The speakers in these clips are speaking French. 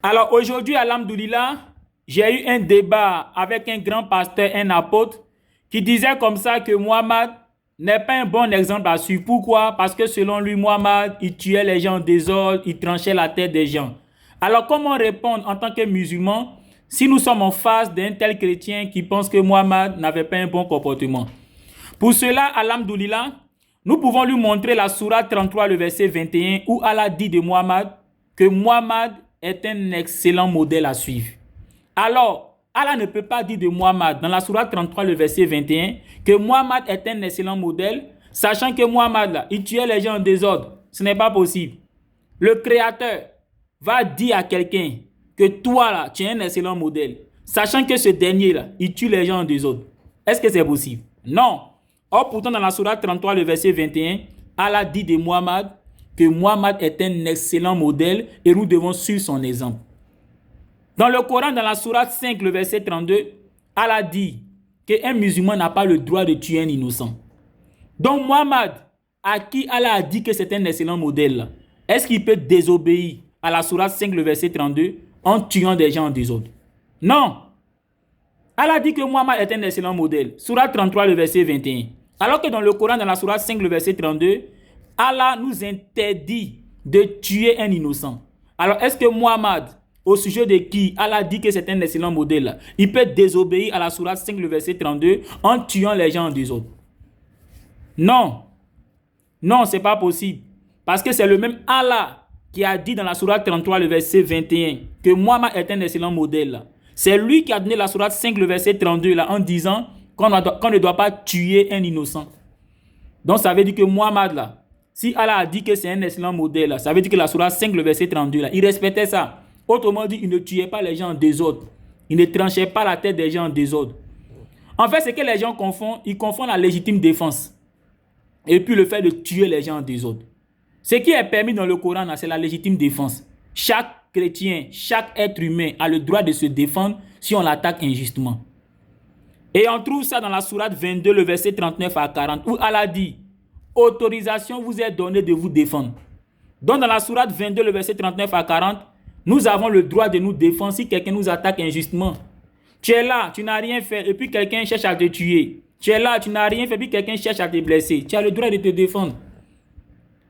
Alors aujourd'hui, alhamdoulilah, j'ai eu un débat avec un grand pasteur, un apôtre, qui disait comme ça que Muhammad n'est pas un bon exemple à suivre. Pourquoi? Parce que selon lui, Muhammad, il tuait les gens en désordre, il tranchait la tête des gens. Alors comment répondre en tant que musulman si nous sommes en face d'un tel chrétien qui pense que Muhammad n'avait pas un bon comportement? Pour cela, alhamdoulilah, nous pouvons lui montrer la sourate 33, le verset 21, où Allah dit de Muhammad que Muhammad est un excellent modèle à suivre. Alors, Allah ne peut pas dire de Muhammad, dans la sourate 33, le verset 21, que Muhammad est un excellent modèle, sachant que Muhammad, là, il tuait les gens en désordre. Ce n'est pas possible. Le Créateur va dire à quelqu'un que toi, là, tu es un excellent modèle, sachant que ce dernier-là, il tue les gens en désordre. Est-ce que c'est possible? Non. Or, pourtant, dans la sourate 33, le verset 21, Allah dit de Muhammad que Muhammad est un excellent modèle et nous devons suivre son exemple. Dans le Coran, dans la sourate 5, le verset 32, Allah dit qu'un musulman n'a pas le droit de tuer un innocent. Donc Muhammad, à qui Allah a dit que c'est un excellent modèle, est-ce qu'il peut désobéir à la sourate 5, le verset 32, en tuant des gens en désordre? Non. Allah dit que Muhammad est un excellent modèle. Sourate 33, le verset 21. Alors que dans le Coran, dans la sourate 5, le verset 32, Allah nous interdit de tuer un innocent. Alors, est-ce que Muhammad, au sujet de qui Allah dit que c'est un excellent modèle, il peut désobéir à la sourate 5, le verset 32, en tuant les gens en désordre? Non. Non, ce n'est pas possible. Parce que c'est le même Allah qui a dit dans la sourate 33, le verset 21, que Muhammad est un excellent modèle. C'est lui qui a donné la sourate 5, le verset 32, là, en disant qu'on ne doit pas tuer un innocent. Donc, ça veut dire que Muhammad, là, si Allah a dit que c'est un excellent modèle, là, ça veut dire que la sourate 5, le verset 32, là, il respectait ça. Autrement dit, il ne tuait pas les gens en désordre. Il ne tranchait pas la tête des gens en désordre. En fait, ce que les gens confondent, ils confondent la légitime défense et puis le fait de tuer les gens en désordre. Ce qui est permis dans le Coran, c'est la légitime défense. Chaque chrétien, chaque être humain a le droit de se défendre si on l'attaque injustement. Et on trouve ça dans la sourate 22, le verset 39 à 40, où Allah dit « Autorisation vous est donnée de vous défendre ». Donc dans la sourate 22, le verset 39 à 40, nous avons le droit de nous défendre si quelqu'un nous attaque injustement. Tu es là, tu n'as rien fait, et puis quelqu'un cherche à te tuer. Tu es là, tu n'as rien fait, et puis quelqu'un cherche à te blesser. Tu as le droit de te défendre.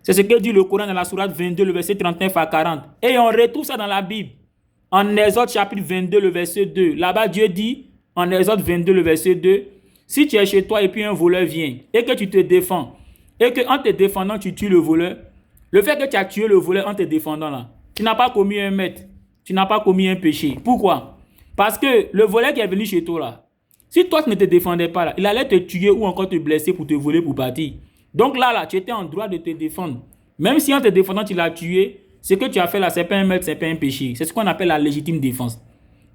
C'est ce que dit le Coran dans la sourate 22, le verset 39 à 40. Et on retrouve ça dans la Bible. En Exode chapitre 22, le verset 2. Là-bas, Dieu dit, en Exode 22, le verset 2, si tu es chez toi et puis un voleur vient et que tu te défends, et qu'en te défendant, tu tues le voleur, le fait que tu as tué le voleur en te défendant là, tu n'as pas commis un meurtre, tu n'as pas commis un péché. Pourquoi? Parce que le voleur qui est venu chez toi là, si toi tu ne te défendais pas là, il allait te tuer ou encore te blesser pour te voler pour partir. Donc là, tu étais en droit de te défendre. Même si en te défendant, tu l'as tué, ce que tu as fait là, ce n'est pas un meurtre, ce n'est pas un péché. C'est ce qu'on appelle la légitime défense.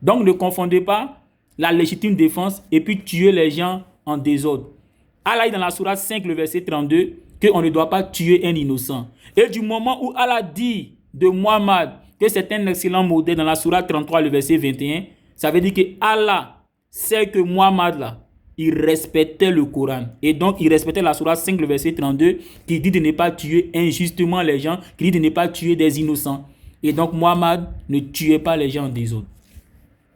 Donc ne confondez pas la légitime défense et puis tuer les gens en désordre. Allah dit dans la sourate 5, le verset 32, qu'on ne doit pas tuer un innocent. Et du moment où Allah dit de Muhammad que c'est un excellent modèle dans la sourate 33, le verset 21, ça veut dire que Allah sait que Muhammad là, il respectait le Coran. Et donc, il respectait la sourate 5, le verset 32, qui dit de ne pas tuer injustement les gens, qui dit de ne pas tuer des innocents. Et donc, Muhammad ne tuait pas les gens en désordre.